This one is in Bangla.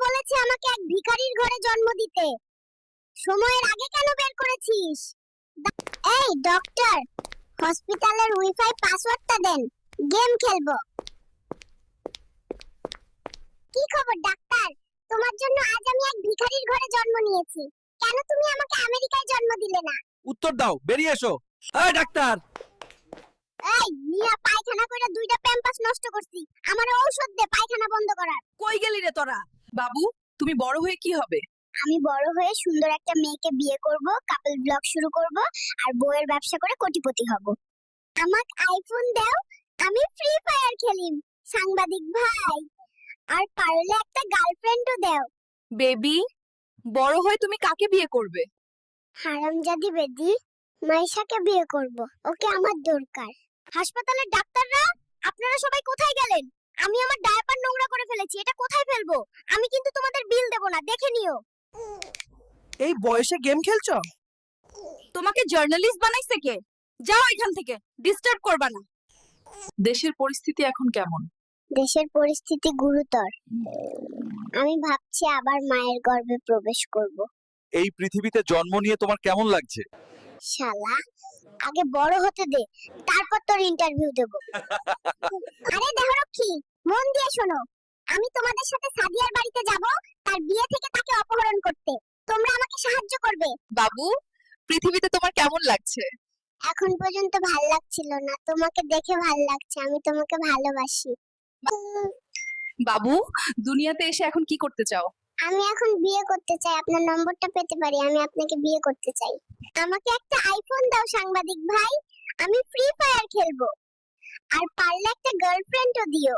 বলেছে আমাকে এক ভিখারির ঘরে জন্ম দিতে। সময়ের আগে কেন বের করেছিস? এই ডক্টর, হসপিটালের ওয়াইফাই পাসওয়ার্ডটা দেন, গেম খেলবো। কি খবর ডাক্তার? তোমার জন্য আজ আমি এক ভিখারির ঘরে জন্ম নিয়েছি। কেন তুমি আমাকে আমেরিকায় জন্ম দিলে না? উত্তর দাও, বেরিয়ে এসো। এই ডাক্তার, এই মিয়া, পায়খানা কইরা দুইটা প্যাম্পাস নষ্ট করছি। আমারে ঔষধ দে পায়খানা বন্ধ করার। কই গেলি রে তোরা? বাবু, তুমি বড় হয়ে কি হবে? আমি বড় হয়ে সুন্দর একটা মেয়েকে বিয়ে করব, কাপল ব্লগ শুরু করব আর বইয়ের ব্যবসা করে কোটিপতি হব। আমাকে আইফোন দাও, আমি ফ্রি ফায়ার খেলিম। সাংবাদিক ভাই, আর পারলে একটা গার্লফ্রেন্ডও দাও। বেবি, বড় হয়ে তুমি কাকে বিয়ে করবে? হারামজাদি বেদি, মাইশাকে বিয়ে করব। ওকে আমার দরকার। হাসপাতালের ডাক্তাররা, আপনারা সবাই কোথায় গেলেন? আমি আমার ডায়াপার নোংরা করে ফেলেছি, এটা কোথায় ফেলবো? আমি কিন্তু তোমাদের বিল দেব না, দেখে নিও। এই বয়সে গেম খেলছো? তোমাকে জার্নালিস্ট বানাইছে কে? যাও এখান থেকে, ডিস্টার্ব করবা না। দেশের পরিস্থিতি এখন কেমন? দেশের পরিস্থিতি গুরুতর। আমি ভাবছি আবার মায়ের গর্ভে প্রবেশ করব। এই পৃথিবীতে জন্ম নিয়ে তোমার কেমন লাগছে? শালা, আগে বড় হতে দে, তারপর তোর ইন্টারভিউ দেব। আরে দেহরক্ষী, মন দিয়ে শোনো। আমি তোমাদের সাথে সাদিয়ার বাড়িতে যাব, তার বিয়ে থেকে তাকে অপহরণ করতে। তোমরা আমাকে সাহায্য করবে। বাবু, পৃথিবীতে তোমার কেমন লাগছে? এখন পর্যন্ত ভাল লাগছিল না, তোমাকে দেখে ভাল লাগছে। আমি তোমাকে ভালোবাসি। বাবু, দুনিয়াতে এসে এখন কি করতে চাও? আমি এখন বিয়ে করতে চাই। আপনার নম্বরটা পেতে পারি? আমি আপনাকে বিয়ে করতে চাই। আমাকে একটা আইফোন দাও সাংবাদিক ভাই, আমি ফ্রি ফায়ার খেলবো। আর পারলে একটা গার্লফ্রেন্ডও দিও।